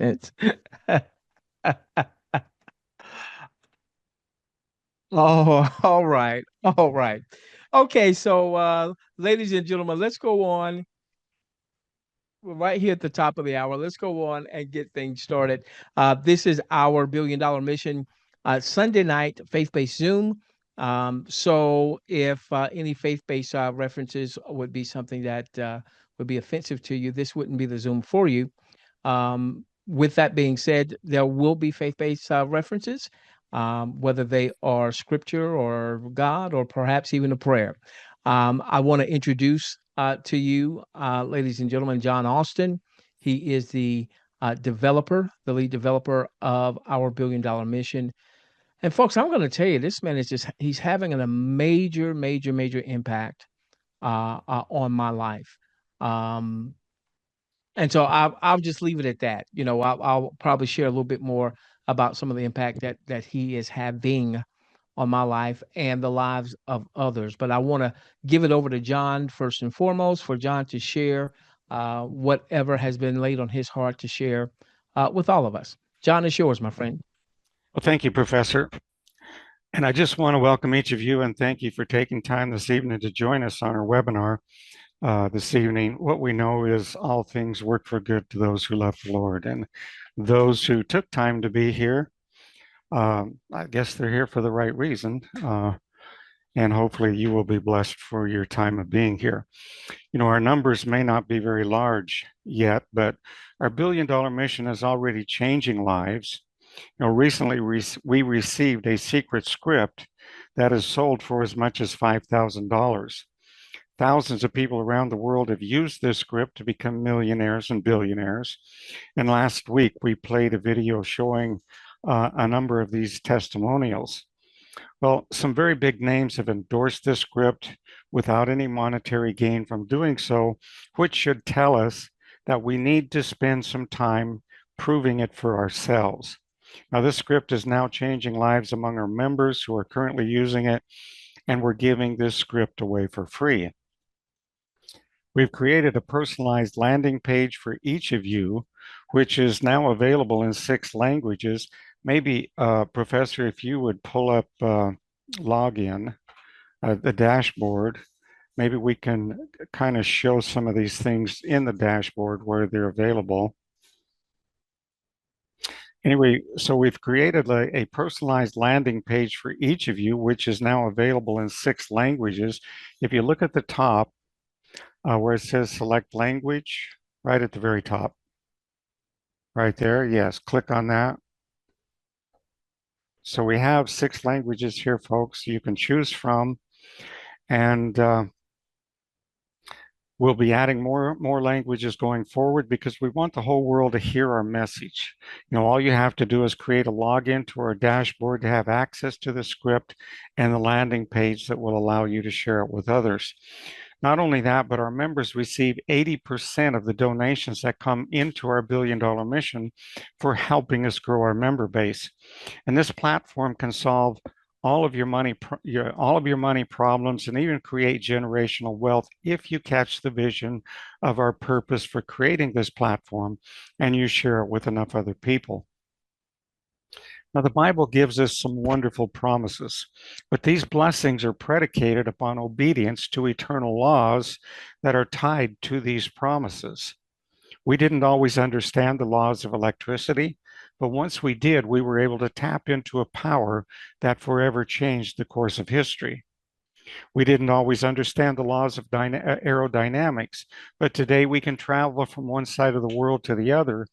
sense. Oh, all right. All right. Okay, so ladies and gentlemen, let's go on. We're right here at the top of the hour. Let's go on and get things started. This is our $1 billion mission Sunday night faith-based Zoom. So if any faith-based references would be something that would be offensive to you, this wouldn't be the Zoom for you. With that being said, there will be faith-based references, whether they are scripture or God or perhaps even a prayer. I want to introduce to you, ladies and gentlemen, John Austin. He is the developer, the lead developer of our $1 billion mission. And folks, I'm going to tell you, this man is he's having a major impact on my life. Um, and so I'll just leave it at that. I'll probably share a little bit more about some of the impact that he is having on my life and the lives of others. But I want to give it over to John first and foremost, for John to share whatever has been laid on his heart to share with all of us. John, is yours, my friend. Well, thank you, Professor. And I just want to welcome each of you and thank you for taking time this evening to join us on our webinar this evening. What we know is all things work for good to those who love the Lord. And those who took time to be here, I guess they're here for the right reason. And hopefully you will be blessed for your time of being here. Our numbers may not be very large yet, but our $1 billion mission is already changing lives. Recently we received a secret script that is sold for as much as $5,000. Thousands of people around the world have used this script to become millionaires and billionaires. And last week we played a video showing a number of these testimonials. Well, some very big names have endorsed this script without any monetary gain from doing so, which should tell us that we need to spend some time proving it for ourselves. Now, this script is now changing lives among our members who are currently using it, and we're giving this script away for free. We've created a personalized landing page for each of you, which is now available in 6 languages. Maybe, Professor, if you would pull up login, the dashboard, maybe we can kind of show some of these things in the dashboard where they're available. Anyway, so we've created a personalized landing page for each of you, which is now available in 6 languages. If you look at the top, where it says select language, right at the very top, right there, yes, click on that. So we have 6 languages here, folks, you can choose from, and we'll be adding more languages going forward because we want the whole world to hear our message. All you have to do is create a login to our dashboard to have access to the script and the landing page that will allow you to share it with others. Not only that, but our members receive 80% of the donations that come into our $1 billion mission for helping us grow our member base. And this platform can solve all of your money problems and even create generational wealth if you catch the vision of our purpose for creating this platform and you share it with enough other people. Now, the Bible gives us some wonderful promises, but these blessings are predicated upon obedience to eternal laws that are tied to these promises. We didn't always understand the laws of electricity, but once we did, we were able to tap into a power that forever changed the course of history. We didn't always understand the laws of aerodynamics, but today we can travel from one side of the world to the other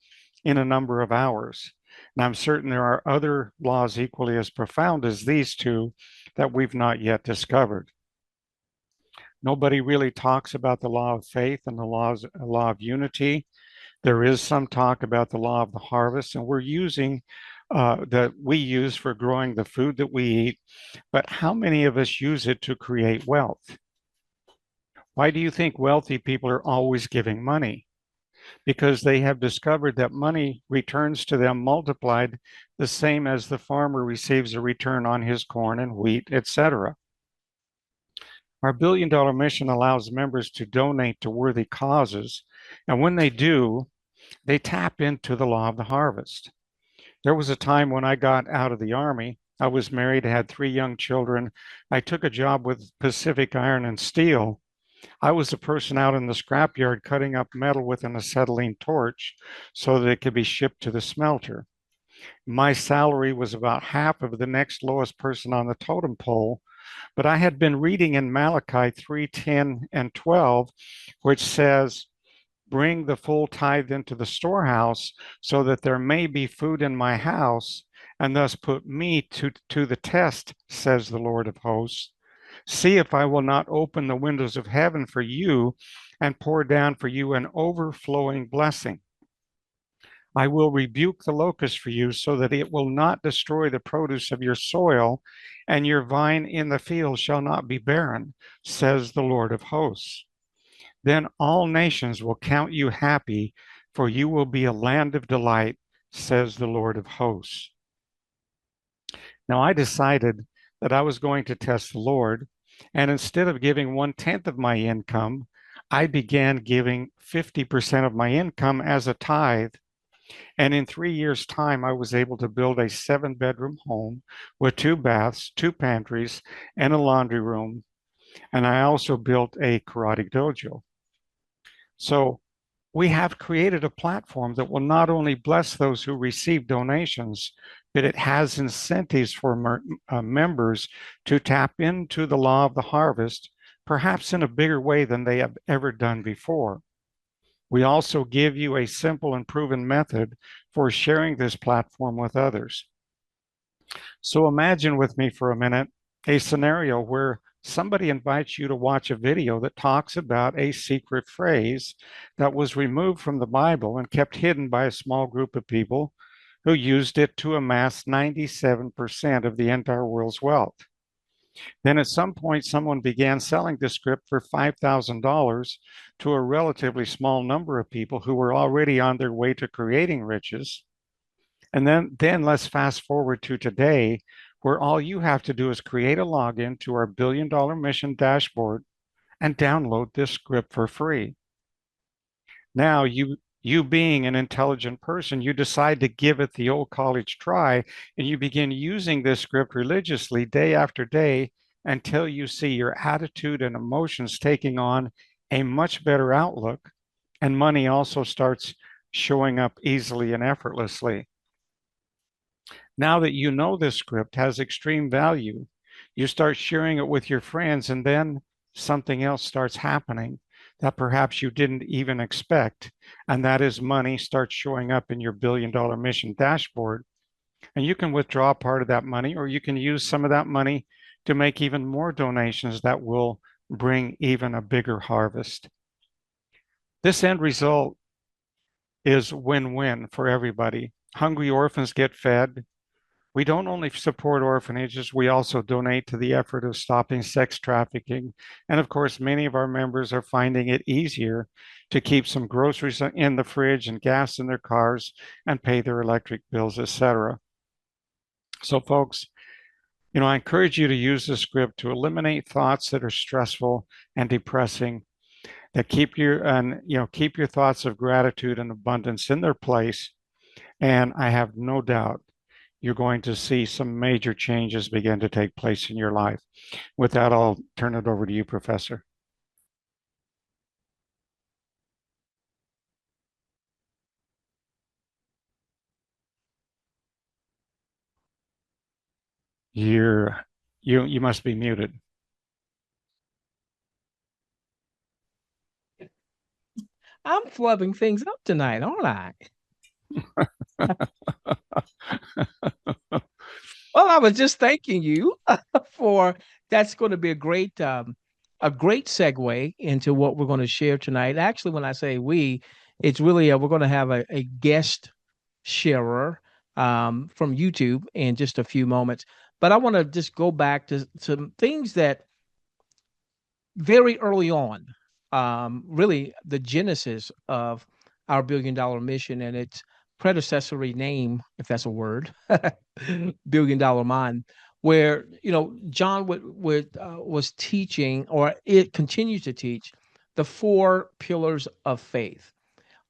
in a number of hours. And I'm certain there are other laws equally as profound as these two that we've not yet discovered. Nobody really talks about the law of faith and the law of unity. There is some talk about the law of the harvest, and we're using that we use for growing the food that we eat. But how many of us use it to create wealth? Why do you think wealthy people are always giving money? Because they have discovered that money returns to them multiplied the same as the farmer receives a return on his corn and wheat, etc. Our $1 billion mission allows members to donate to worthy causes, and when they do, they tap into the law of the harvest. There was a time when I got out of the Army. I was married, had 3 young children. I took a job with Pacific Iron and Steel. I was the person out in the scrapyard cutting up metal with an acetylene torch so that it could be shipped to the smelter. My salary was about half of the next lowest person on the totem pole, but I had been reading in Malachi 3:10 and 12, which says, bring the full tithe into the storehouse so that there may be food in my house, and thus put me to the test, says the Lord of hosts. See if I will not open the windows of heaven for you and pour down for you an overflowing blessing. I will rebuke the locust for you so that it will not destroy the produce of your soil, and your vine in the field shall not be barren, says the Lord of hosts. Then all nations will count you happy, for you will be a land of delight, says the Lord of hosts. Now I decided that I was going to test the Lord, and instead of giving 1/10 of my income, I began giving 50% of my income as a tithe. And in 3 years' time, I was able to build a 7-bedroom home with 2 baths, 2 pantries, and a laundry room. And I also built a karate dojo. So we have created a platform that will not only bless those who receive donations, but it has incentives for members to tap into the law of the harvest, perhaps in a bigger way than they have ever done before. We also give you a simple and proven method for sharing this platform with others. So imagine with me for a minute a scenario where somebody invites you to watch a video that talks about a secret phrase that was removed from the Bible and kept hidden by a small group of people who used it to amass 97% of the entire world's wealth. Then at some point, someone began selling this script for $5,000 to a relatively small number of people who were already on their way to creating riches. And then let's fast forward to today, where all you have to do is create a login to our $1 billion mission dashboard and download this script for free. Now, you being an intelligent person, you decide to give it the old college try, and you begin using this script religiously day after day until you see your attitude and emotions taking on a much better outlook, and money also starts showing up easily and effortlessly. Now that you know this script has extreme value, you start sharing it with your friends, and then something else starts happening that perhaps you didn't even expect. And that is money starts showing up in your $1 billion mission dashboard. And you can withdraw part of that money, or you can use some of that money to make even more donations that will bring even a bigger harvest. This end result is win-win for everybody. Hungry orphans get fed. We don't only support orphanages, we also donate to the effort of stopping sex trafficking. And of course, many of our members are finding it easier to keep some groceries in the fridge and gas in their cars and pay their electric bills, etc. So folks, I encourage you to use the script to eliminate thoughts that are stressful and depressing, that keep your thoughts of gratitude and abundance in their place. And I have no doubt you're going to see some major changes begin to take place in your life. With that, I'll turn it over to you, Professor. You're you must be muted. I'm flubbing things up tonight, aren't I? Well, I was just thanking you for that's going to be a great segue into what we're going to share tonight. Actually, when I say we, it's really we're going to have a guest sharer from YouTube in just a few moments. But I want to just go back to some things that very early on, really the genesis of our $1 billion mission and its predecessory name, if that's a word, $1 billion Mind, where John was teaching, or it continues to teach, the 4 pillars of faith.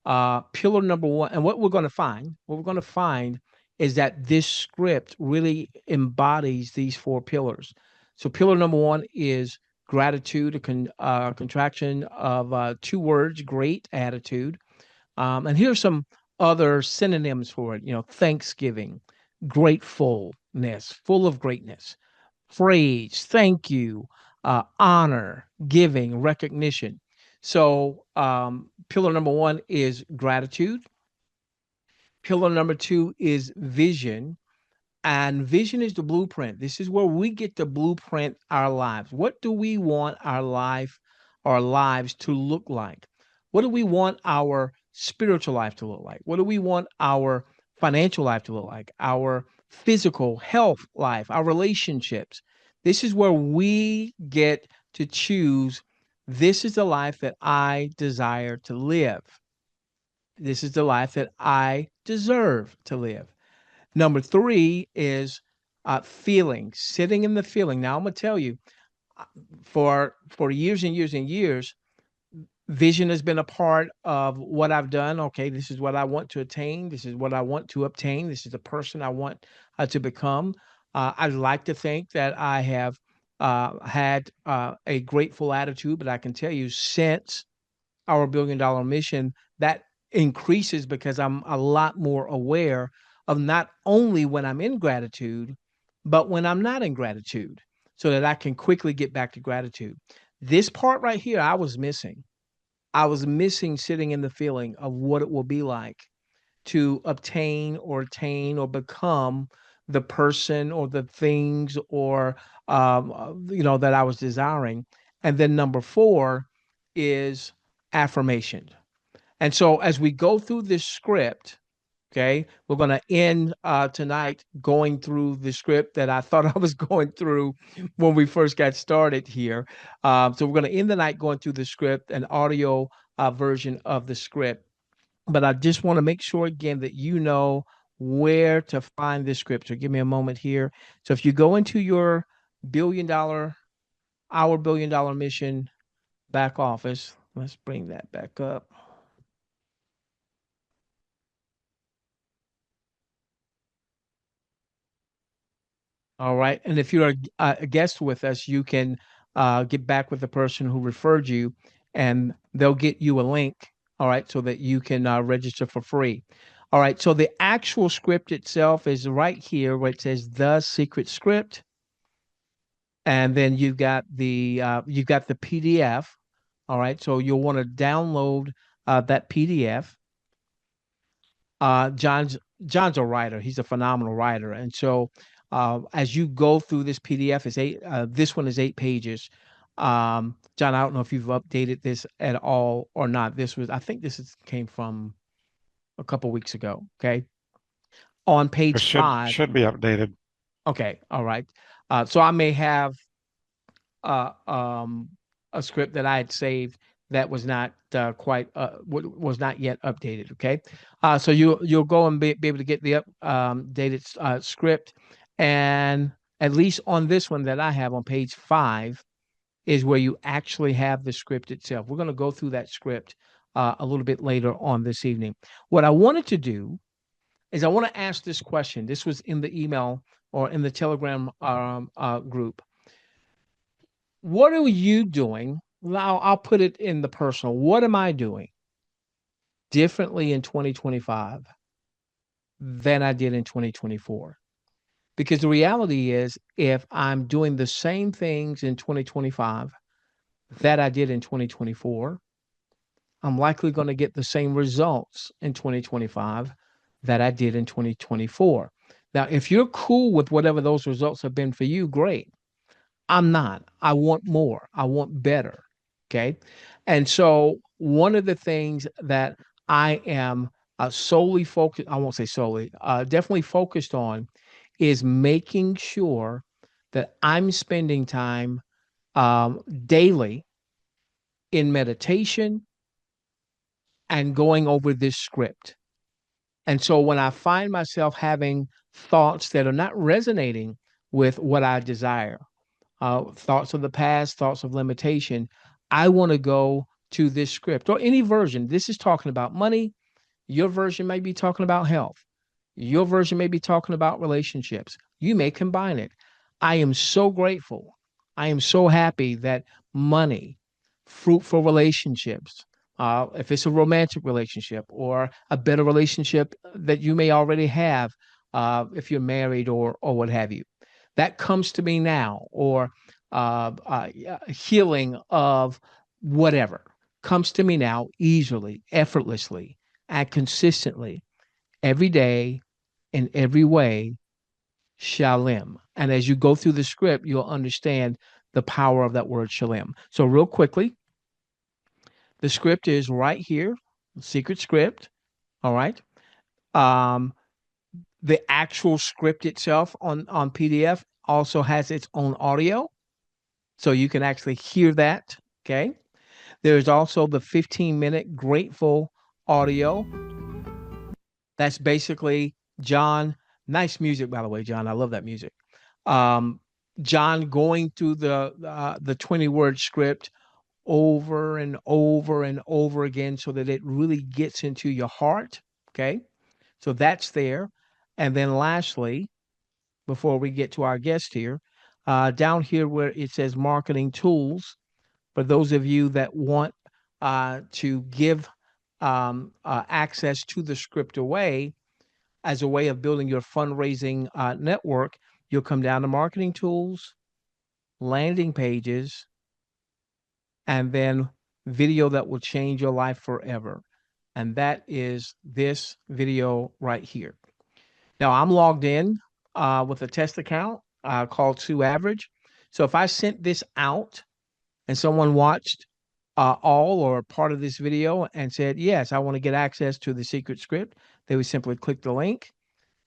Pillar number one, and what we're going to find is that this script really embodies these four pillars. So, pillar number one is gratitude, contraction of two words, great attitude. And here's some other synonyms for it. Thanksgiving, gratefulness, full of greatness, praise, thank you, honor, giving, recognition. So, pillar number one is gratitude. Pillar number two is vision. And vision is the blueprint. This is where we get to blueprint our lives. What do we want our lives to look like? What do we want our spiritual life to look like? What do we want our financial life to look like? Our physical health life, our relationships. This is where we get to choose. This is the life that I desire to live. This is the life that I deserve to live. Number three is feeling, sitting in the feeling. Now I'm gonna tell you, uh, for years and years and years, vision has been a part of what I've done. Okay, this is what I want to attain. This is what I want to obtain. This is the person I want to become. I'd like to think that I have had a grateful attitude, but I can tell you since our $1 billion mission, that increases because I'm a lot more aware of not only when I'm in gratitude, but when I'm not in gratitude, so that I can quickly get back to gratitude. This part right here, I was missing. I was missing sitting in the feeling of what it will be like to obtain or attain or become the person or the things or that I was desiring. And then number four is affirmation. And so as we go through this script, okay, we're going to end tonight going through the script that I thought I was going through when we first got started here. So we're going to end the night going through the script, an audio version of the script. But I just want to make sure again that you know where to find this script. So give me a moment here. So if you go into your billion dollar, our $1 billion mission back office, let's bring that back up. All right. And if you're a guest with us, you can get back with the person who referred you and they'll get you a link. All right. So that you can register for free. All right. So the actual script itself is right here where it says the secret script. And then you've got the PDF. All right. So you'll want to download that PDF. John's a writer. He's a phenomenal writer, and so as you go through this PDF, is eight. This one is 8 pages. John, I don't know if you've updated this at all or not. I think came from a couple weeks ago. Okay, on It page should five. should be updated. Okay, all right. So I may have uh, um, a script that I had saved that was not was not yet updated. Okay, so you'll go and be able to get the updated script, and at least on this one that I have on page five is where you actually have the script itself. We're going to go through that script a little bit later on this evening. What I wanted to do is I want to ask this question. This was in the email or in the Telegram group. What are you doing? Now, I'll put it in the personal. What am I doing differently in 2025 than I did in 2024? Because the reality is, if I'm doing the same things in 2025 that I did in 2024, I'm likely going to get the same results in 2025 that I did in 2024. Now, if you're cool with whatever those results have been for you, great. I'm not. I want more. I want better. Okay. And so one of the things that I am solely focused, I won't say solely, definitely focused on is making sure that I'm spending time daily in meditation and going over this script. And so when I find myself having thoughts that are not resonating with what I desire, thoughts of the past, thoughts of limitation, I want to go to this script or any version. This is talking about money. Your version may be talking about health. Your version may be talking about relationships. You may combine it. I am so grateful. I am so happy that money, fruitful relationships, if it's a romantic relationship or a better relationship that you may already have, if you're married or what have you, that comes to me now, or healing of whatever comes to me now easily, effortlessly, and consistently every day in every way, shalem. And as you go through the script, you'll understand the power of that word shalem. So, real quickly, the script is right here, secret script. All right. Um, the actual script itself on PDF also has its own audio. So you can actually hear that. Okay. There's also the 15-minute grateful audio. That's basically John. Nice music, by the way, John. I love that music. Um, John going through the 20-word script over and over and over again so that it really gets into your heart. Okay. So that's there. And then lastly, before we get to our guest here, down here where it says marketing tools, for those of you that want to give access to the script away as a way of building your fundraising network, you'll come down to marketing tools, landing pages, and then video that will change your life forever. And that is this video right here. Now, I'm logged in with a test account called Sue Average. So if I sent this out and someone watched all or part of this video and said, yes, I want to get access to the secret script, they would simply click the link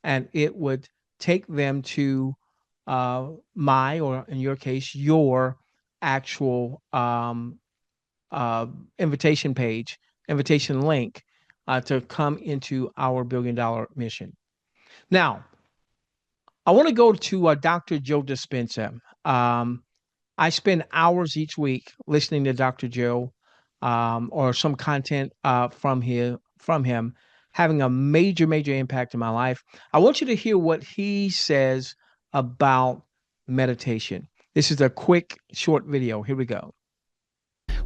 and it would take them to my, or in your case, your actual uh, invitation page, invitation link to come into our $1 billion mission. Now, I want to go to Dr. Joe Dispenza. I spend hours each week listening to Dr. Joe or some content from him, having a major, major impact in my life. I want you to hear what he says about meditation. This is a quick, short video. Here we go.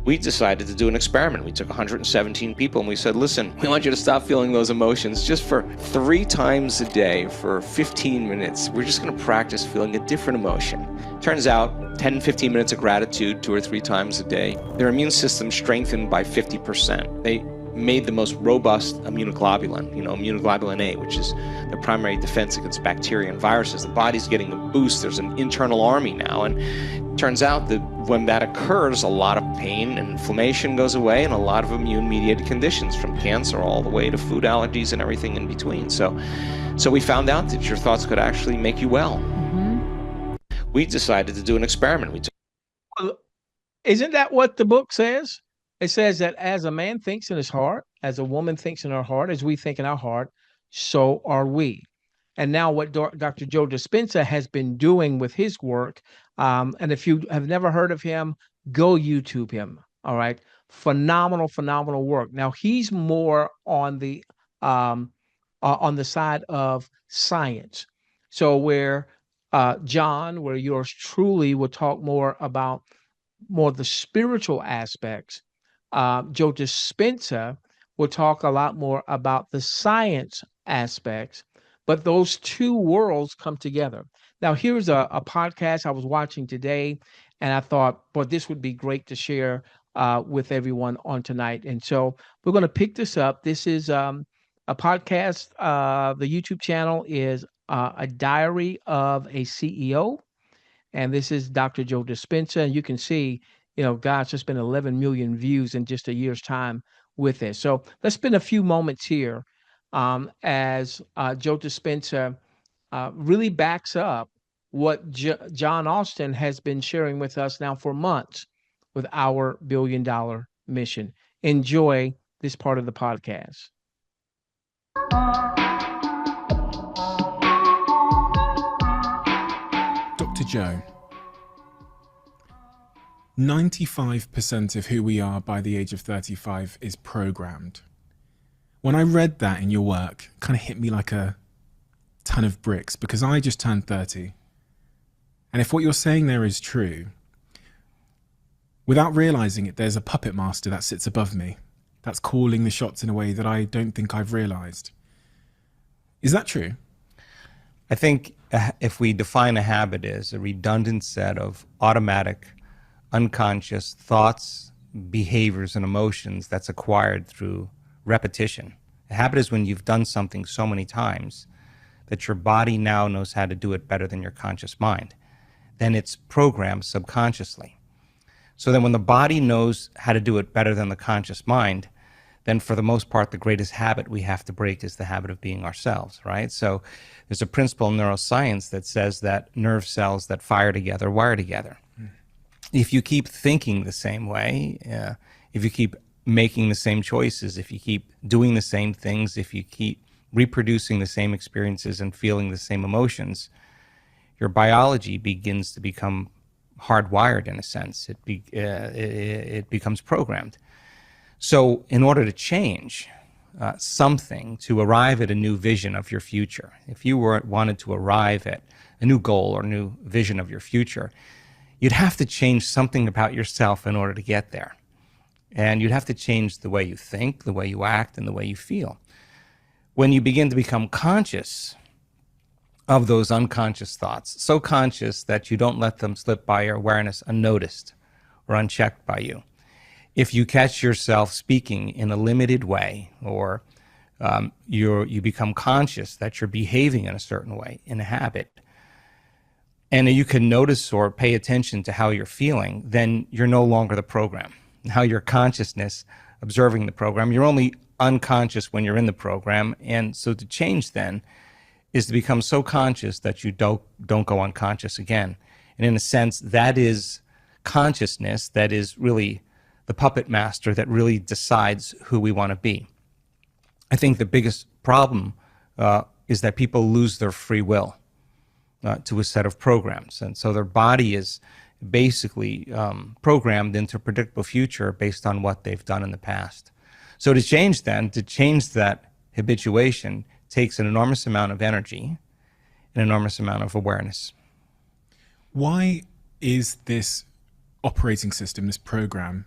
We decided to do an experiment. We took 117 people and we said, listen, we want you to stop feeling those emotions just for 3 times a day for 15 minutes. We're just going to practice feeling a different emotion. Turns out 10, 15 minutes of gratitude 2 or 3 times a day, their immune system strengthened by 50%. They made the most robust immunoglobulin, immunoglobulin A, which is the primary defense against bacteria and viruses. The body's getting a boost. There's an internal army now. And it turns out that when that occurs, a lot of pain and inflammation goes away and a lot of immune-mediated conditions, from cancer all the way to food allergies and everything in between. So we found out that your thoughts could actually make you well. Mm-hmm. We decided to do an experiment. Isn't that what the book says? It says that as a man thinks in his heart, as a woman thinks in her heart, as we think in our heart, so are we. And now what Dr. Joe Dispenza has been doing with his work, and if you have never heard of him, go YouTube him. All right. Phenomenal, phenomenal work. Now he's more on the side of science. So where John, where yours truly will talk more about more the spiritual aspects, Joe Dispenza will talk a lot more about the science aspects, but those two worlds come together. Now, here's a podcast I was watching today, and I thought, boy, this would be great to share with everyone on tonight. And so we're going to pick this up. This is a podcast. The YouTube channel is A Diary of a CEO. And this is Dr. Joe Dispenza. And you can see, gosh, there's been 11 million views in just a year's time with this. So let's spend a few moments here as Joe Dispenza really backs up what John Austin has been sharing with us now for months with our $1 billion mission. Enjoy this part of the podcast. Dr. Joe. 95% of who we are by the age of 35 is programmed. When I read that in your work, it kind of hit me like a ton of bricks, because I just turned 30. And if what you're saying there is true, without realizing it, there's a puppet master that sits above me that's calling the shots in a way that I don't think I've realized. Is that true? I think if we define a habit as a redundant set of automatic, unconscious thoughts, behaviors, and emotions that's acquired through repetition. A habit is when you've done something so many times that your body now knows how to do it better than your conscious mind. Then it's programmed subconsciously. So then when the body knows how to do it better than the conscious mind, then for the most part, the greatest habit we have to break is the habit of being ourselves, right? So there's a principle in neuroscience that says that nerve cells that fire together wire together. If you keep thinking the same way, if you keep making the same choices, if you keep doing the same things, if you keep reproducing the same experiences and feeling the same emotions, your biology begins to become hardwired in a sense. It becomes programmed. So in order to change something, to arrive at a new vision of your future, if you wanted to arrive at a new goal or new vision of your future, you'd have to change something about yourself in order to get there. And you'd have to change the way you think, the way you act, and the way you feel. When you begin to become conscious of those unconscious thoughts, so conscious that you don't let them slip by your awareness unnoticed or unchecked by you. If you catch yourself speaking in a limited way, or you become conscious that you're behaving in a certain way, in a habit, and you can notice or pay attention to how you're feeling, then you're no longer the program. Now your consciousness observing the program. You're only unconscious when you're in the program. And so to change then is to become so conscious that you don't go unconscious again. And in a sense, that is consciousness that is really the puppet master that really decides who we want to be. I think the biggest problem is that people lose their free will to a set of programs. And so their body is basically programmed into a predictable future based on what they've done in the past. So to change that habituation takes an enormous amount of energy, an enormous amount of awareness. Why is this operating system, this program,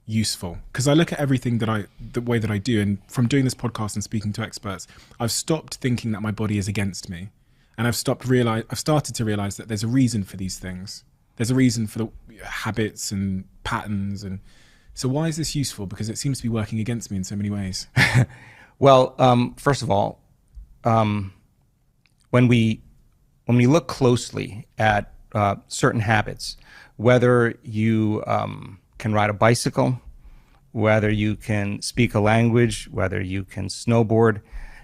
useful? Because I look at everything the way that I do, and from doing this podcast and speaking to experts, I've stopped thinking that my body is against me. And I've started to realize that there's a reason for these things. There's a reason for the habits and patterns. And so why is this useful? Because it seems to be working against me in so many ways. Well, first of all, when we look closely at certain habits, whether you can ride a bicycle, whether you can speak a language, whether you can snowboard,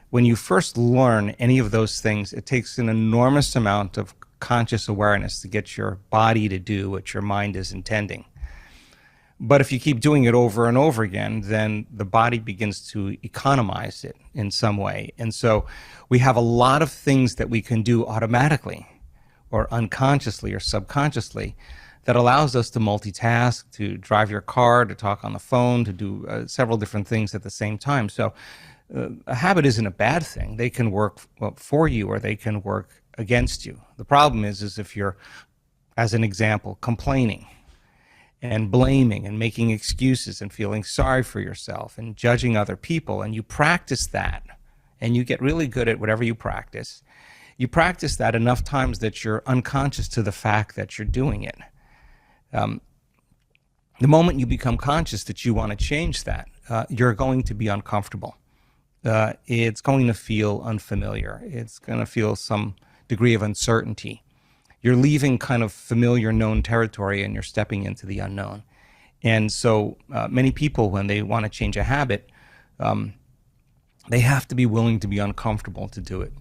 when you first learn any of those things, it takes an enormous amount of conscious awareness to get your body to do what your mind is intending. But if you keep doing it over and over again, then the body begins to economize it in some way. And so we have a lot of things that we can do automatically or unconsciously or subconsciously that allows us to multitask, to drive your car, to talk on the phone, to do several different things at the same time. So a habit isn't a bad thing. They can work for you or they can work against you. The problem is if you're, as an example, complaining and blaming and making excuses and feeling sorry for yourself and judging other people, and you practice that and you get really good at whatever you practice that enough times that you're unconscious to the fact that you're doing it. The moment you become conscious that you want to change that, you're going to be uncomfortable. It's going to feel unfamiliar. It's going to feel some degree of uncertainty. You're leaving kind of familiar known territory and you're stepping into the unknown. And so many people, when they want to change a habit, they have to be willing to be uncomfortable to do it.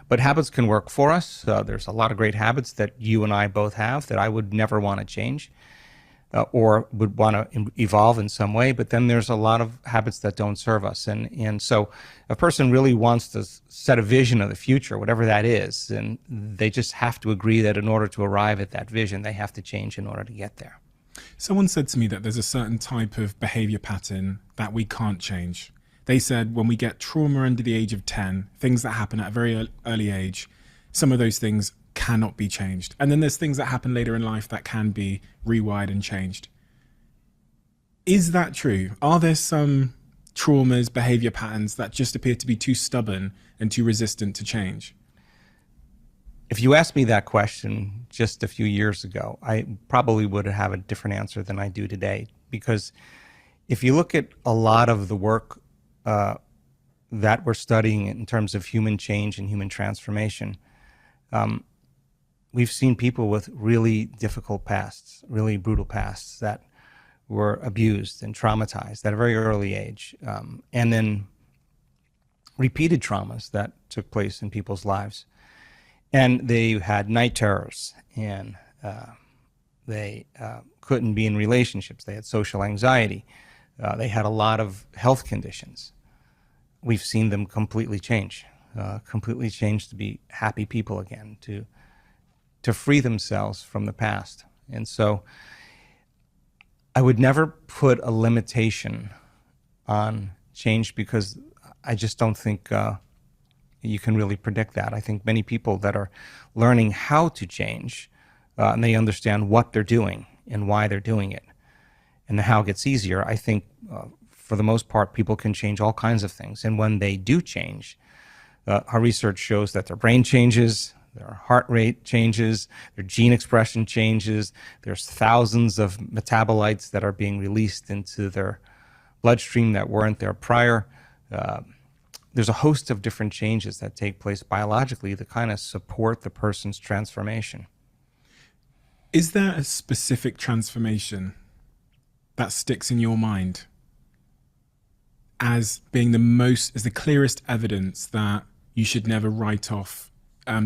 But habits can work for us. There's a lot of great habits that you and I both have that I would never want to change or would want to evolve in some way. But then there's a lot of habits that don't serve us. And so a person really wants to set a vision of the future, whatever that is, and they just have to agree that in order to arrive at that vision, they have to change in order to get there. Someone said to me that there's a certain type of behavior pattern that we can't change. They said when we get trauma under the age of 10, things that happen at a very early age, some of those things cannot be changed. And then there's things that happen later in life that can be rewired and changed. Is that true? Are there some traumas, behavior patterns that just appear to be too stubborn and too resistant to change? If you asked me that question just a few years ago, I probably would have a different answer than I do today. Because if you look at a lot of the work that we're studying in terms of human change and human transformation, we've seen people with really difficult pasts, really brutal pasts that were abused and traumatized at a very early age, and then repeated traumas that took place in people's lives. And they had night terrors, and they couldn't be in relationships. They had social anxiety. They had a lot of health conditions. We've seen them completely change to be happy people again, to free themselves from the past. And so I would never put a limitation on change, because I just don't think you can really predict that. I think many people that are learning how to change, and they understand what they're doing and why they're doing it, and the how gets easier. I think for the most part, people can change all kinds of things. And when they do change, our research shows that their brain changes, their heart rate changes, their gene expression changes. There's thousands of metabolites that are being released into their bloodstream that weren't there prior. There's a host of different changes that take place biologically that kind of support the person's transformation. Is there a specific transformation that sticks in your mind as being the clearest evidence that you should never write off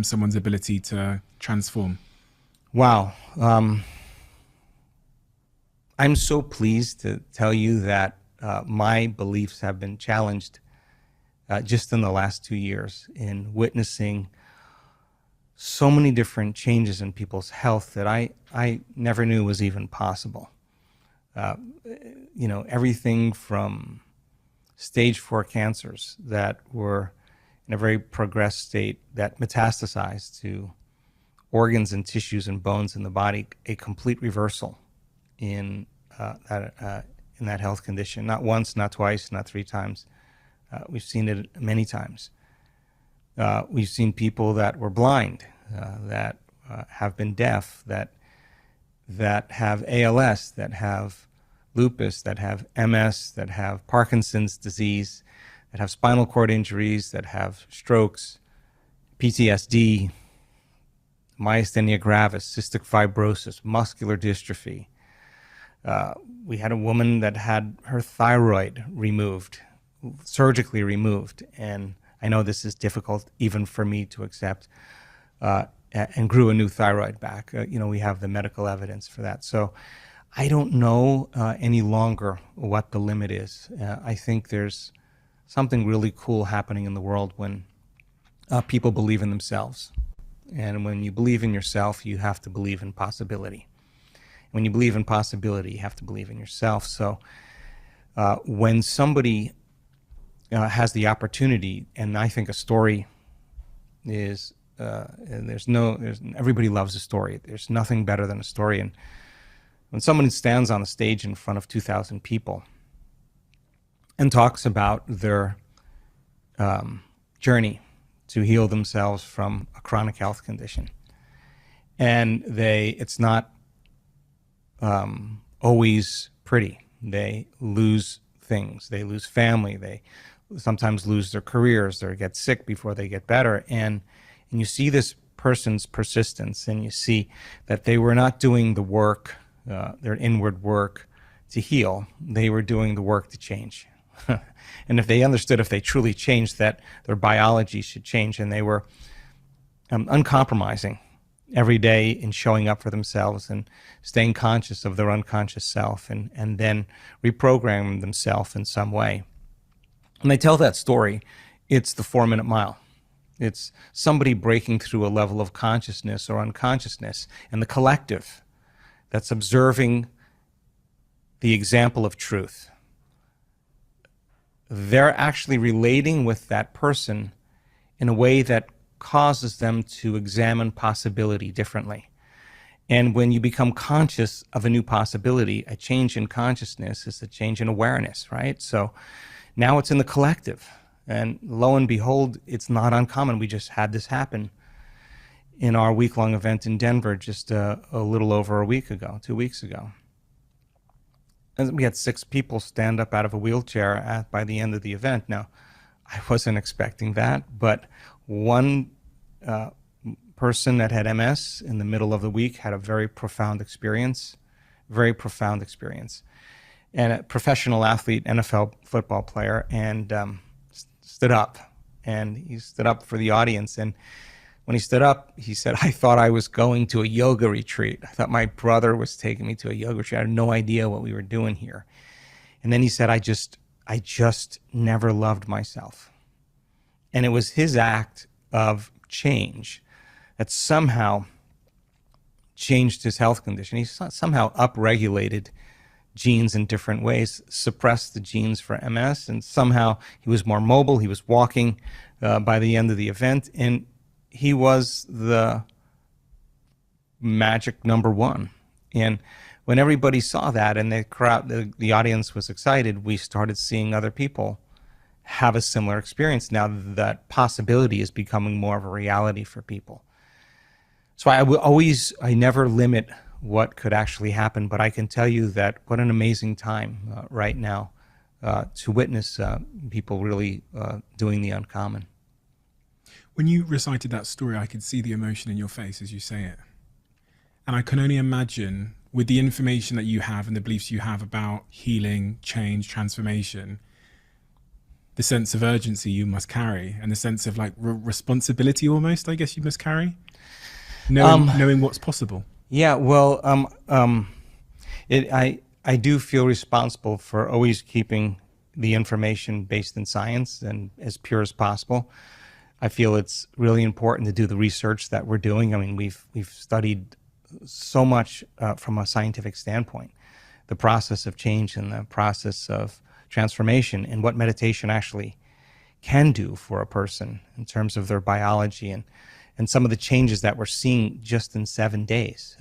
someone's ability to transform? Wow. I'm so pleased to tell you that my beliefs have been challenged just in the last 2 years in witnessing so many different changes in people's health that I never knew was even possible. Everything from stage 4 cancers that were in a very progressed state that metastasized to organs and tissues and bones in the body, a complete reversal in that health condition. Not once, not twice, not 3 times. We've seen it many times. We've seen people that were blind, that have been deaf, that have ALS, that have lupus, that have MS, that have Parkinson's disease, that have spinal cord injuries, that have strokes, PTSD, myasthenia gravis, cystic fibrosis, muscular dystrophy. We had a woman that had her thyroid removed, surgically removed, and I know this is difficult even for me to accept, and grew a new thyroid back. We have the medical evidence for that. So I don't know any longer what the limit is. I think there's something really cool happening in the world when people believe in themselves. And when you believe in yourself, you have to believe in possibility. When you believe in possibility, you have to believe in yourself. So when somebody has the opportunity, and I think a story is, everybody loves a story. There's nothing better than a story. And when someone stands on a stage in front of 2,000 people and talks about their journey to heal themselves from a chronic health condition, and it's not always pretty. They lose things. They lose family. They sometimes lose their careers. They get sick before they get better. And you see this person's persistence, and you see that they were not doing the work, their inward work to heal. They were doing the work to change. And if they understood, if they truly changed, that their biology should change, and they were uncompromising every day in showing up for themselves and staying conscious of their unconscious self, and then reprogramming themselves in some way. When they tell that story, it's the 4-minute mile. It's somebody breaking through a level of consciousness or unconsciousness, and the collective that's observing the example of truth. They're actually relating with that person in a way that causes them to examine possibility differently. And when you become conscious of a new possibility, a change in consciousness is a change in awareness, right? So now it's in the collective. And lo and behold, it's not uncommon. We just had this happen in our week-long event in Denver just a little over a week ago, 2 weeks ago. And we had 6 people stand up out of a wheelchair by the end of the event. Now, I wasn't expecting that, but one person that had MS in the middle of the week had a very profound experience. And a professional athlete, NFL football player, and stood up. And he stood up for the audience. And when he stood up, he said, "I thought I was going to a yoga retreat. I thought my brother was taking me to a yoga retreat. I had no idea what we were doing here." And then he said, I just never loved myself. And it was his act of change that somehow changed his health condition. He somehow upregulated genes in different ways, suppressed the genes for MS, and somehow he was more mobile. He was walking by the end of the event, and he was the magic number one. And when everybody saw that and the crowd, the audience was excited, we started seeing other people have a similar experience. Now that possibility is becoming more of a reality for people. So I never limit what could actually happen, but I can tell you that what an amazing time right now to witness people really doing the uncommon. When you recited that story, I could see the emotion in your face as you say it. And I can only imagine, with the information that you have and the beliefs you have about healing, change, transformation, the sense of urgency you must carry and the sense of like responsibility almost, I guess you must carry, knowing what's possible. Yeah, well, I do feel responsible for always keeping the information based in science and as pure as possible. I feel it's really important to do the research that we're doing. I mean, we've studied so much from a scientific standpoint, the process of change and the process of transformation and what meditation actually can do for a person in terms of their biology and some of the changes that we're seeing just in 7 days.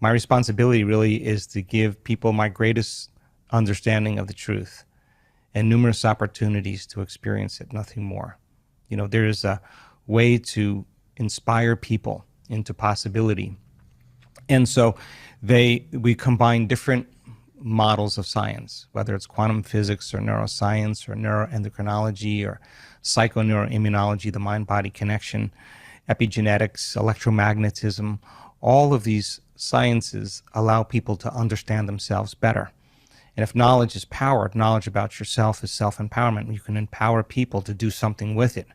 My responsibility really is to give people my greatest understanding of the truth and numerous opportunities to experience it, nothing more. You know, there is a way to inspire people into possibility. And so we combine different models of science, whether it's quantum physics or neuroscience or neuroendocrinology or psychoneuroimmunology, the mind-body connection, epigenetics, electromagnetism. All of these sciences allow people to understand themselves better. And if knowledge is power, knowledge about yourself is self-empowerment. You can empower people to do something with it.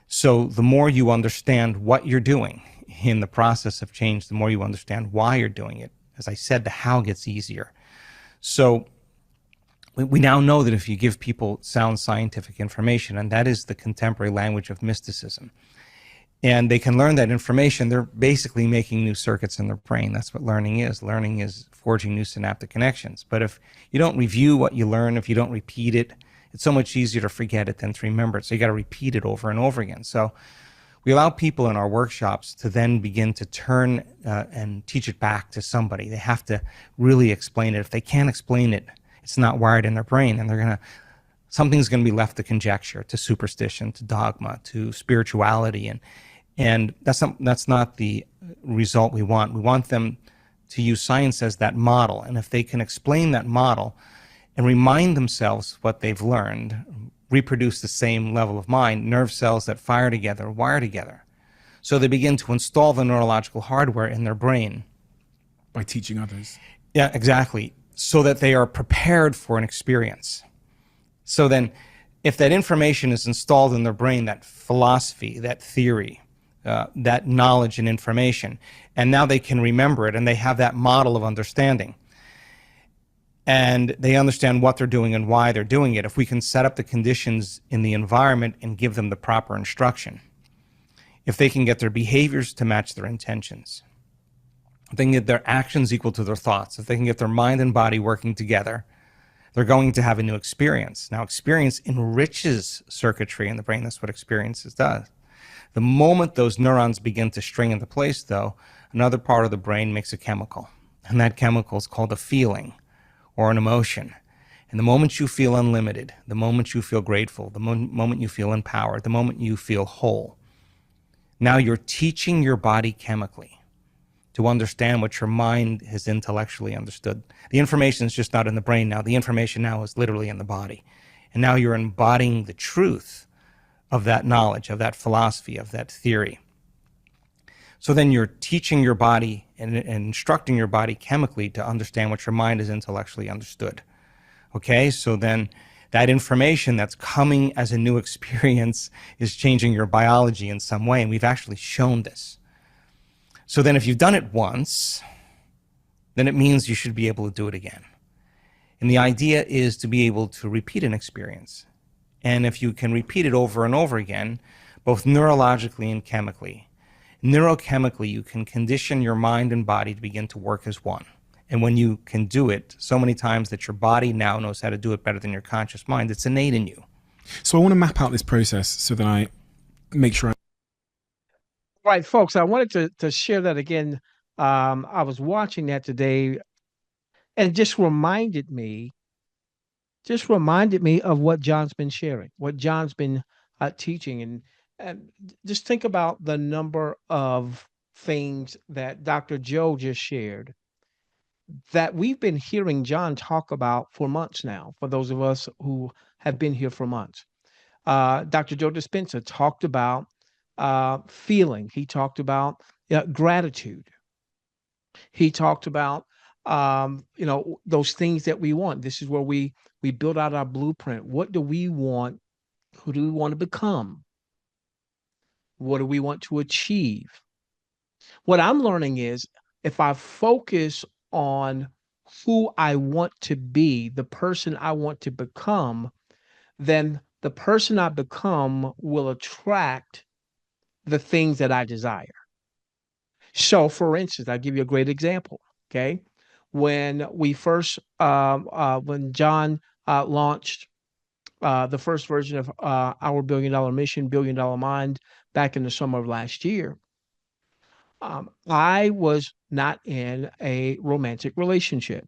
So the more you understand what you're doing in the process of change, the more you understand why you're doing it. As I said, the how gets easier. So we now know that if you give people sound scientific information, and that is the contemporary language of mysticism, and they can learn that information, they're basically making new circuits in their brain. That's what learning is. Learning is forging new synaptic connections. But if you don't review what you learn, if you don't repeat it, it's so much easier to forget it than to remember it. So you got to repeat it over and over again. So we allow people in our workshops to then begin to turn and teach it back to somebody. They have to really explain it. If they can't explain it, it's not wired in their brain, and something's going to be left to conjecture, to superstition, to dogma, to spirituality, and that's not the result we want. We want them to use science as that model, and if they can explain that model and remind themselves what they've learned, reproduce the same level of mind, nerve cells that fire together, wire together. So they begin to install the neurological hardware in their brain. By teaching others. Yeah, exactly. So that they are prepared for an experience. So then, if that information is installed in their brain, that philosophy, that theory, that knowledge and information, and now they can remember it and they have that model of understanding, and they understand what they're doing and why they're doing it. If we can set up the conditions in the environment and give them the proper instruction, if they can get their behaviors to match their intentions, if they can get their actions equal to their thoughts, if they can get their mind and body working together, they're going to have a new experience. Now, experience enriches circuitry in the brain. That's what experiences does. The moment those neurons begin to string into place, though, another part of the brain makes a chemical. And that chemical is called a feeling or an emotion. And the moment you feel unlimited, the moment you feel grateful, the moment you feel empowered, the moment you feel whole, now you're teaching your body chemically to understand what your mind has intellectually understood. The information is just not in the brain now. The information now is literally in the body. And now you're embodying the truth of that knowledge, of that philosophy, of that theory. So then you're teaching your body and instructing your body chemically to understand what your mind has intellectually understood. Okay, so then that information that's coming as a new experience is changing your biology in some way, and we've actually shown this. So then if you've done it once, then it means you should be able to do it again. And the idea is to be able to repeat an experience. And if you can repeat it over and over again, both neurologically and chemically, neurochemically, you can condition your mind and body to begin to work as one. And when you can do it so many times that your body now knows how to do it better than your conscious mind, it's innate in you. So I want to map out this process so that I make sure. Right, folks, I wanted to share that again. I was watching that today, and it just reminded me of what John's been sharing, what John's been teaching. And just think about the number of things that Dr. Joe just shared that we've been hearing John talk about for months now, for those of us who have been here for months. Dr. Joe Dispenza talked about feeling. He talked about gratitude. He talked about those things that we want. This is where we build out our blueprint. What do we want? Who do we want to become? What do we want to achieve? What I'm learning is if I focus on who I want to be, the person I want to become, then the person I become will attract the things that I desire. So, for instance, I'll give you a great example. Okay. When we first, when John launched the first version of our $1 billion mission, $1 billion mind, back in the summer of last year, I was not in a romantic relationship.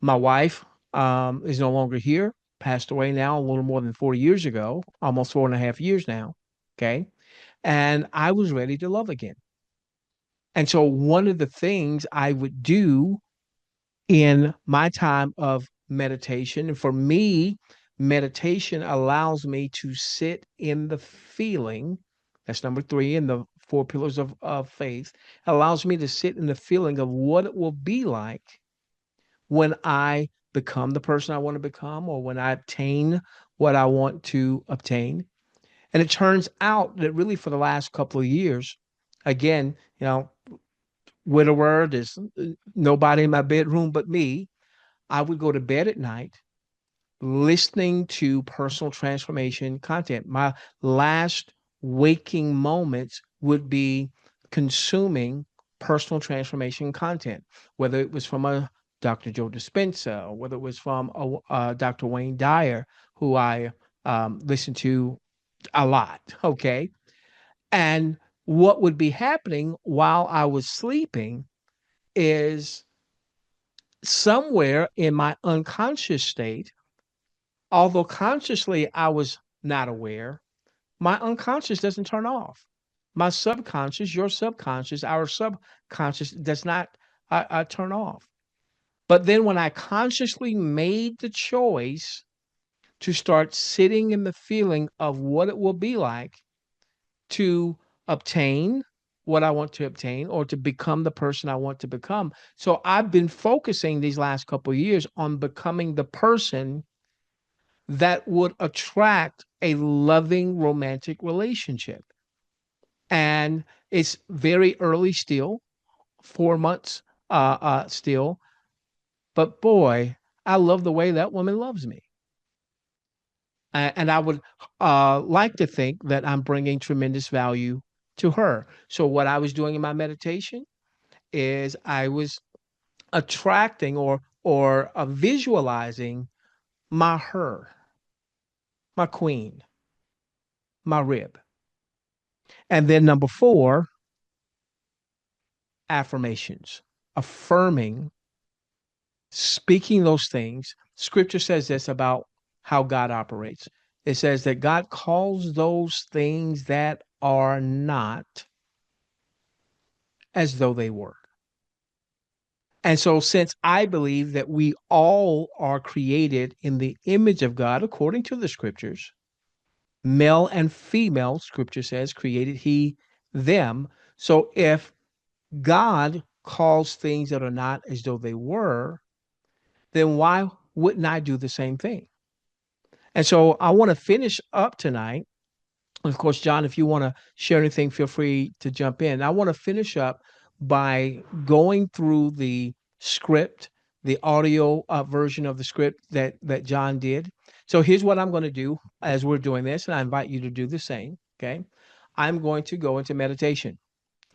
My wife is no longer here, passed away now a little more than 40 years ago, almost 4.5 years now. Okay. And I was ready to love again. And so one of the things I would do in my time of meditation, and for me, meditation allows me to sit in the feeling. That's number three in the four pillars of faith. Allows me to sit in the feeling of what it will be like when I become the person I want to become, or when I obtain what I want to obtain. And it turns out that really for the last couple of years, again, widower, there's nobody in my bedroom but me. I would go to bed at night listening to personal transformation content. My last waking moments would be consuming personal transformation content, whether it was from a Dr. Joe Dispenza, or whether it was from Dr. Wayne Dyer, who I listen to a lot. Okay. And what would be happening while I was sleeping is somewhere in my unconscious state, although consciously I was not aware, my unconscious doesn't turn off. My subconscious, your subconscious, our subconscious does not turn off. But then when I consciously made the choice to start sitting in the feeling of what it will be like to obtain what I want to obtain, or to become the person I want to become. So I've been focusing these last couple of years on becoming the person that would attract a loving romantic relationship. And it's very early still, 4 months still, but boy, I love the way that woman loves me. And I would like to think that I'm bringing tremendous value to her. So what I was doing in my meditation is I was attracting or visualizing my her, my queen, my rib. And then number 4, affirmations, affirming, speaking those things. Scripture says this about how God operates. It says that God calls those things that are not as though they were. And so, since I believe that we all are created in the image of God, according to the scriptures, male and female, scripture says, created he them. So, if God calls things that are not as though they were, then why wouldn't I do the same thing? And so, I want to finish up tonight. Of course, John, if you want to share anything, feel free to jump in. I want to finish up by going through the script, the audio version of the script that John did. So here's what I'm going to do as we're doing this, and I invite you to do the same. Okay, I'm going to go into meditation.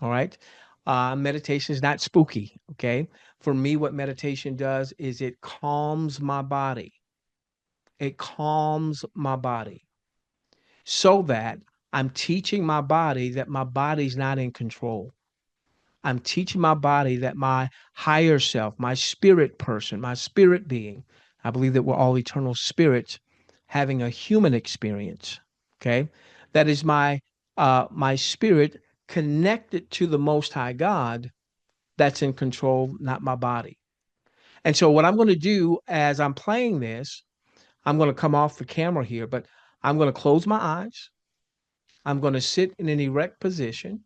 All right, meditation is not spooky. Okay, for me, what meditation does is it calms my body. It calms my body so that I'm teaching my body that my body's not in control. I'm teaching my body that my higher self, my spirit person, my spirit being, I believe that we're all eternal spirits having a human experience. Okay. That is my spirit connected to the most high God that's in control, not my body. And so what I'm going to do as I'm playing this, I'm going to come off the camera here, but I'm going to close my eyes. I'm going to sit in an erect position.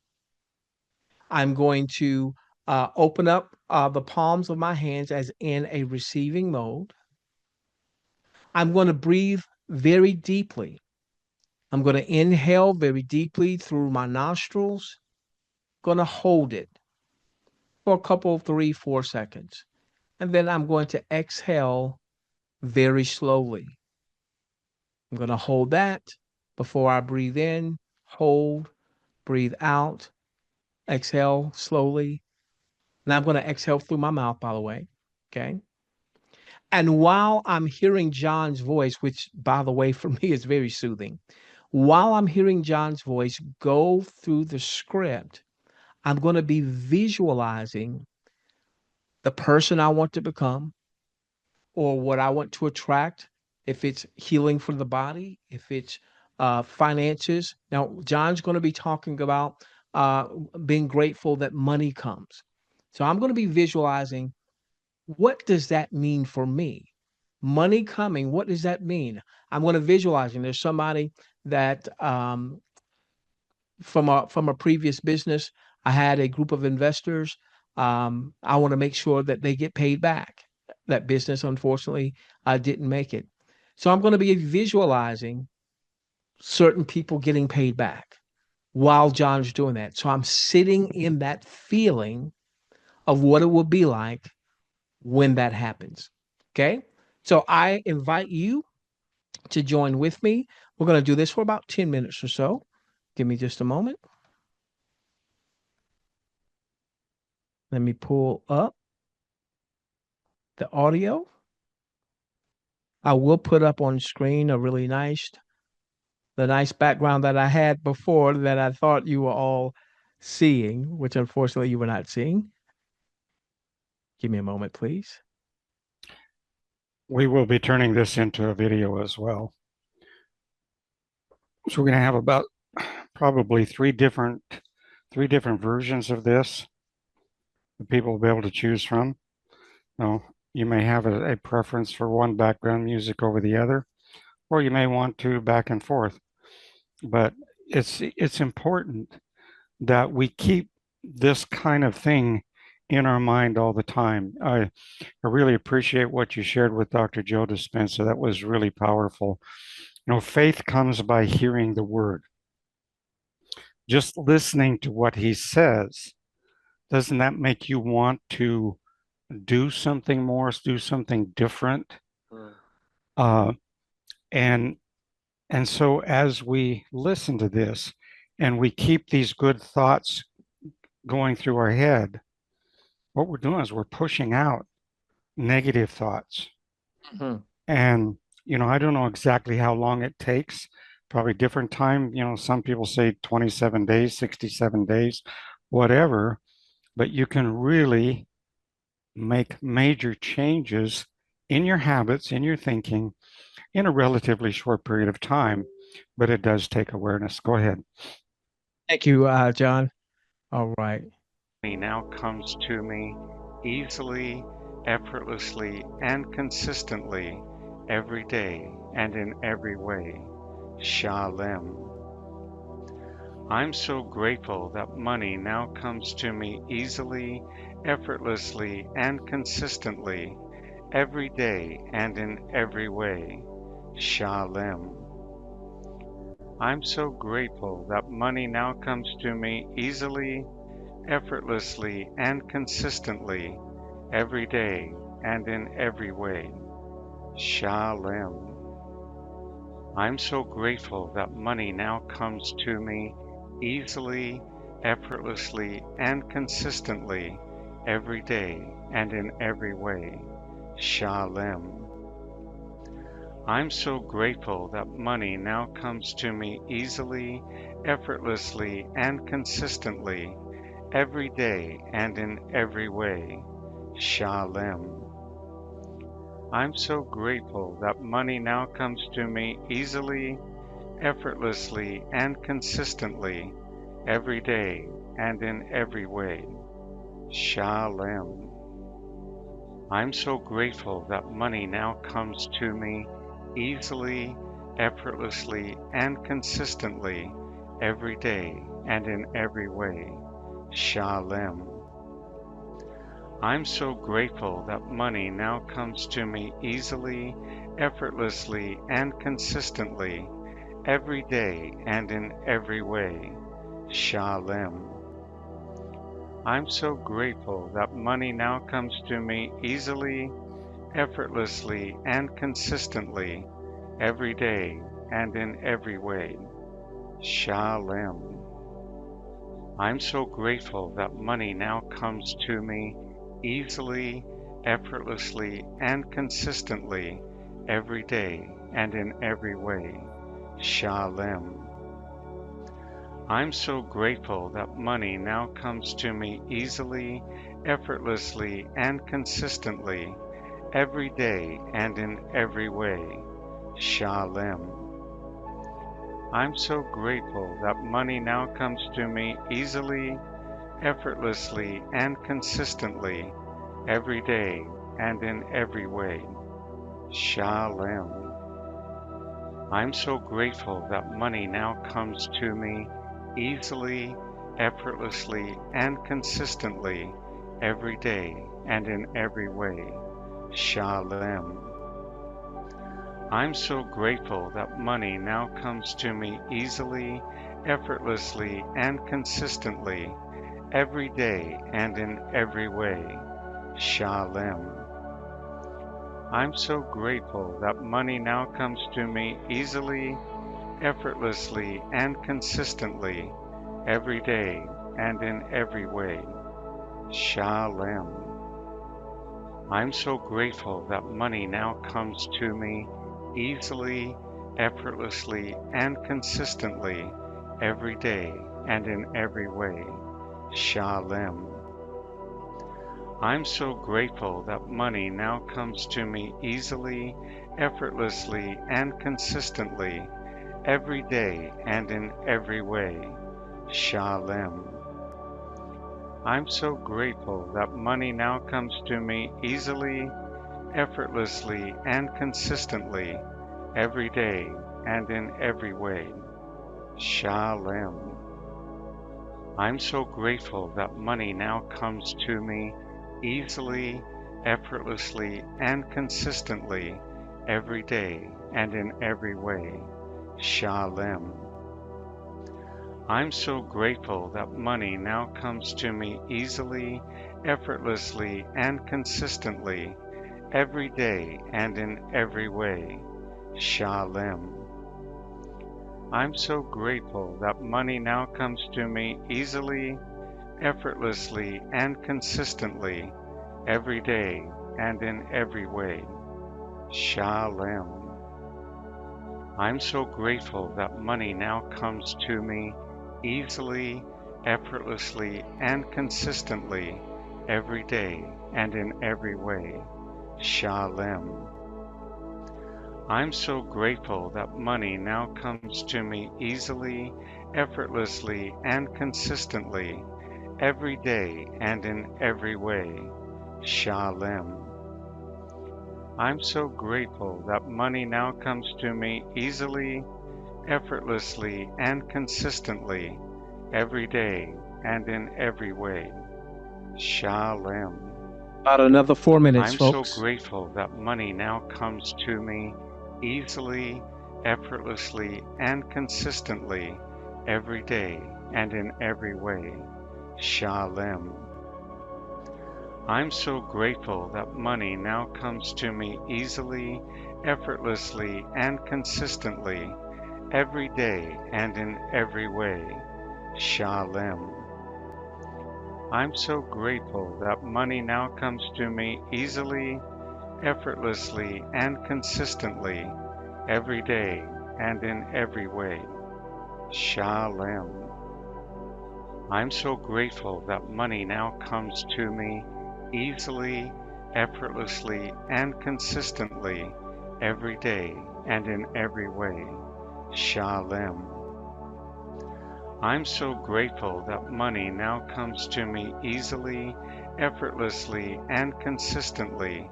I'm going to open up the palms of my hands as in a receiving mode. I'm going to breathe very deeply. I'm going to inhale very deeply through my nostrils. Going to hold it for a couple, 3, 4 seconds. And then I'm going to exhale very slowly. I'm going to hold that before I breathe in, hold, breathe out, exhale slowly. And I'm going to exhale through my mouth, by the way. Okay. And while I'm hearing John's voice, which, by the way, for me is very soothing, while I'm hearing John's voice go through the script, I'm going to be visualizing the person I want to become or what I want to attract. If it's healing for the body, if it's finances. Now, John's going to be talking about being grateful that money comes. So I'm going to be visualizing, what does that mean for me? Money coming, what does that mean? I'm going to visualizing there's somebody that from a previous business, I had a group of investors. I want to make sure that they get paid back. That business, unfortunately, didn't make it. So I'm going to be visualizing certain people getting paid back while John's doing that. So I'm sitting in that feeling of what it will be like when that happens. Okay. So I invite you to join with me. We're going to do this for about 10 minutes or so. Give me just a moment. Let me pull up the audio. I will put up on screen the nice background that I had before that I thought you were all seeing, which unfortunately you were not seeing. Give me a moment, please. We will be turning this into a video as well. So we're going to have about probably three different versions of this that people will be able to choose from. Now, you may have a preference for one background music over the other, or you may want to back and forth. But it's important that we keep this kind of thing in our mind all the time. I really appreciate what you shared with Dr. Joe Dispenza. That was really powerful. You know, faith comes by hearing the word. Just listening to what he says, doesn't that make you want to do something more, do something different? Uh, and and so as we listen to this and we keep these good thoughts going through our head, what we're doing is we're pushing out negative thoughts. Mhm. And, I don't know exactly how long it takes, probably different time. Some people say 27 days, 67 days, whatever, but you can really make major changes in your habits, in your thinking, in a relatively short period of time. But it does take awareness. Go ahead. Thank you, John. All right. Now comes to me easily, effortlessly, and consistently every day and in every way. Shalem. I'm so grateful that money now comes to me easily, effortlessly, and consistently every day and in every way. Shalem. I'm so grateful that money now comes to me easily, effortlessly, and consistently every day and in every way. Shalem. I'm so grateful that money now comes to me easily, effortlessly, and consistently every day and in every way. Shalem. I'm so grateful that money now comes to me easily, effortlessly, and consistently every day and in every way. Shalem. I'm so grateful that money now comes to me easily, effortlessly, and consistently every day and in every way. Shalem. I'm so grateful that money now comes to me easily, effortlessly, and consistently every day and in every way. Shalem. I'm so grateful that money now comes to me easily, effortlessly, and consistently every day and in every way. Shalem. I'm so grateful that money now comes to me easily, effortlessly, and consistently every day and in every way. Shalem. I'm so grateful that money now comes to me easily, effortlessly, and consistently every day and in every way. Shalem. I'm so grateful that money now comes to me easily, effortlessly, and consistently every day and in every way. Shalem. I'm so grateful that money now comes to me easily, effortlessly, and consistently every day and in every way. Shalem. I'm so grateful that money now comes to me easily, effortlessly, and consistently every day and in every way. Shalem. I'm so grateful that money now comes to me easily, effortlessly, and consistently every day and in every way. Shalem. I'm so grateful that money now comes to me easily, effortlessly, and consistently every day and in every way. Shalem. I'm so grateful that money now comes to me easily, effortlessly, and consistently every day and in every way. Shalem. I'm so grateful that money now comes to me easily, effortlessly, and consistently every day and in every way. Shalem. I'm so grateful that money now comes to me easily, effortlessly, and consistently every day and in every way. Shalem. I'm so grateful that money now comes to me easily, effortlessly, and consistently every day and in every way. Shalem. I'm so grateful that money now comes to me easily, effortlessly, and consistently every day and in every way. Shalem. I'm so grateful that money now comes to me easily, effortlessly and consistently, every day and in every way. Shalom. I'm so grateful that money now comes to me easily, effortlessly, and consistently, every day and in every way. Shalom. I'm so grateful that money now comes to me easily, effortlessly, and consistently, every day and in every way. Shalom. I'm so grateful that money now comes to me easily, effortlessly, and consistently, every day and in every way. Shalom. About another 4 minutes, I'm so folks. grateful that money now comes to me easily, effortlessly, and consistently, every day and in every way. Shalom. I'm so grateful that money now comes to me easily, effortlessly, and consistently, every day and in every way. Shalom. I'm so grateful that money now comes to me easily, effortlessly, and consistently, every day and in every way. Shalom. I'm so grateful that money now comes to me easily, effortlessly, and consistently, every day and in every way. Shalom. I'm so grateful that money now comes to me easily, effortlessly, and consistently,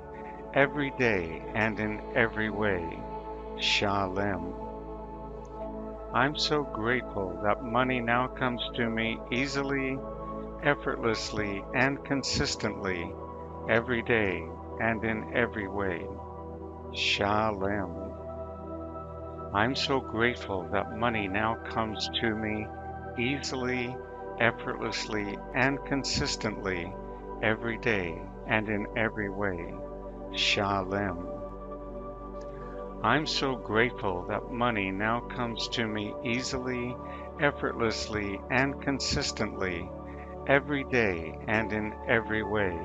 every day and in every way. Shalom. I'm so grateful that money now comes to me easily, effortlessly, and consistently, every day and in every way. Shalom. I'm so grateful that money now comes to me easily, effortlessly, and consistently, every day and in every way. Shalom. I'm so grateful that money now comes to me easily, effortlessly, and consistently, every day and in every way.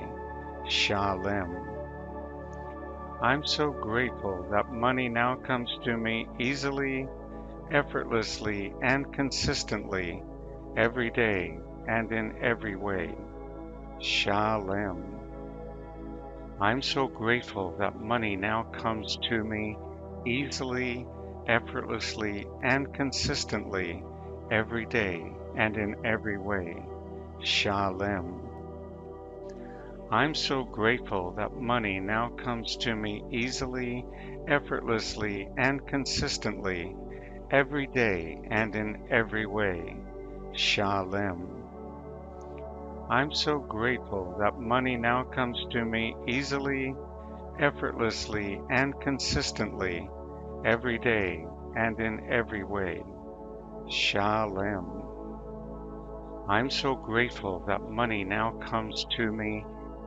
Shalom. I'm so grateful that money now comes to me easily, effortlessly, and consistently, every day and in every way. Shalom. I'm so grateful that money now comes to me easily, effortlessly, and consistently, every day and in every way. Shalom. I'm so grateful that money now comes to me easily, effortlessly, and consistently, every day and in every way. Shalom. I'm so grateful that money now comes to me easily, effortlessly, and consistently, every day and in every way. Shalom. I'm so grateful that money now comes to me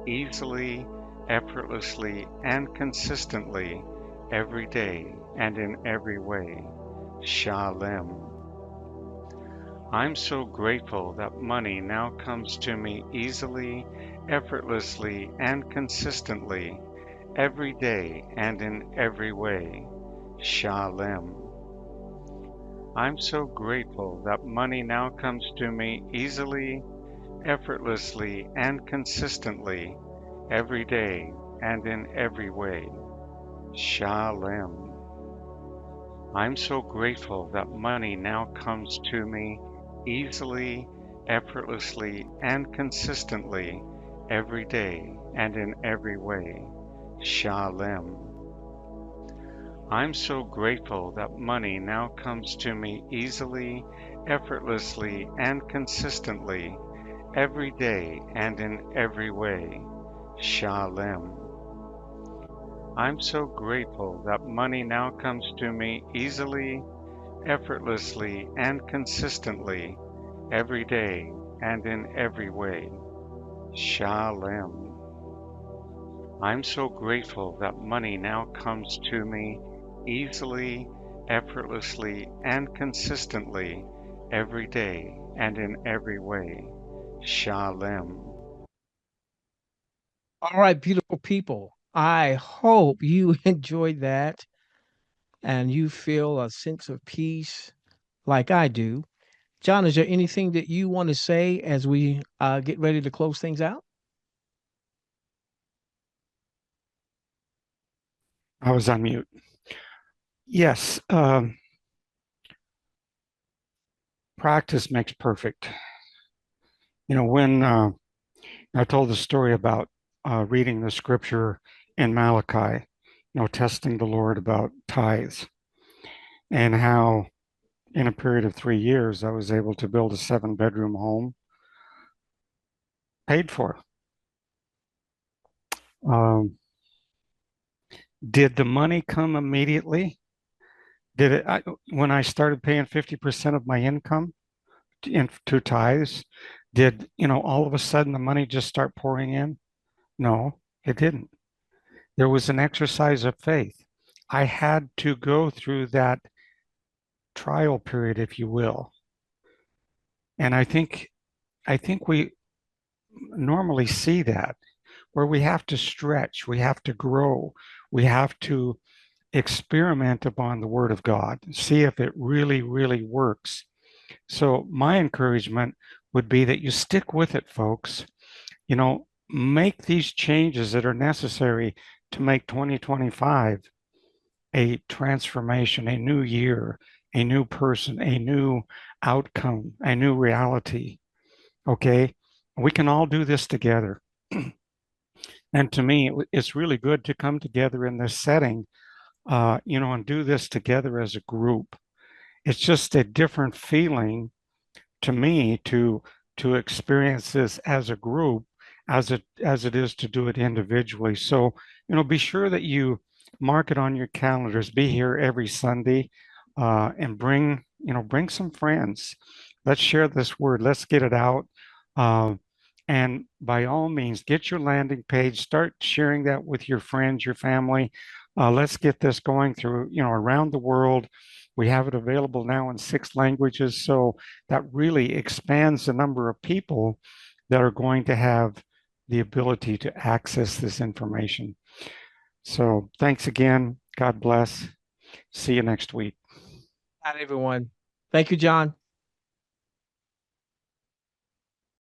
easily, effortlessly, and consistently, every day and in every way. Shalom. I'm so grateful that money now comes to me easily, effortlessly, and consistently, every day and in every way. Shalom. I'm so grateful that money now comes to me easily, effortlessly, and consistently, every day and in every way. Shalom. I'm so grateful that money now comes to me easily, effortlessly, and consistently, every day and in every way. Shalom. I'm so grateful that money now comes to me easily, effortlessly, and consistently, every day and in every way. Shalom. I'm so grateful that money now comes to me easily, effortlessly, and consistently, every day and in every way. Shalom. I'm so grateful that money now comes to me easily, effortlessly, and consistently, every day and in every way. Shalem. All right, beautiful people. I hope you enjoyed that and you feel a sense of peace like I do. John, is there anything that you want to say as we get ready to close things out? I was on mute. Yes, practice makes perfect. When I told the story about reading the scripture in Malachi, testing the Lord about tithes, and how in a period of 3 years, I was able to build a 7-bedroom home paid for. Um, did the money come immediately? When I started paying 50% of my income into tithes, did, all of a sudden the money just start pouring in? No, it didn't. There was an exercise of faith. I had to go through that trial period, if you will. And I think we normally see that where we have to stretch, we have to grow, we have to experiment upon the Word of God, see if it really, really works. So my encouragement would be that you stick with it, folks. Make these changes that are necessary to make 2025 a transformation, a new year, a new person, a new outcome, a new reality. Okay? We can all do this together. And to me, it's really good to come together in this setting, and do this together as a group. It's just a different feeling to me to experience this as a group as it is to do it individually. So, be sure that you mark it on your calendars. Be here every Sunday, and bring some friends. Let's share this word. Let's get it out. Uh, and by all means, get your landing page. Start sharing that with your friends, your family. Let's get this going through, around the world. We have it available now in 6 languages. So that really expands the number of people that are going to have the ability to access this information. So thanks again. God bless. See you next week. Hi, everyone. Thank you, John.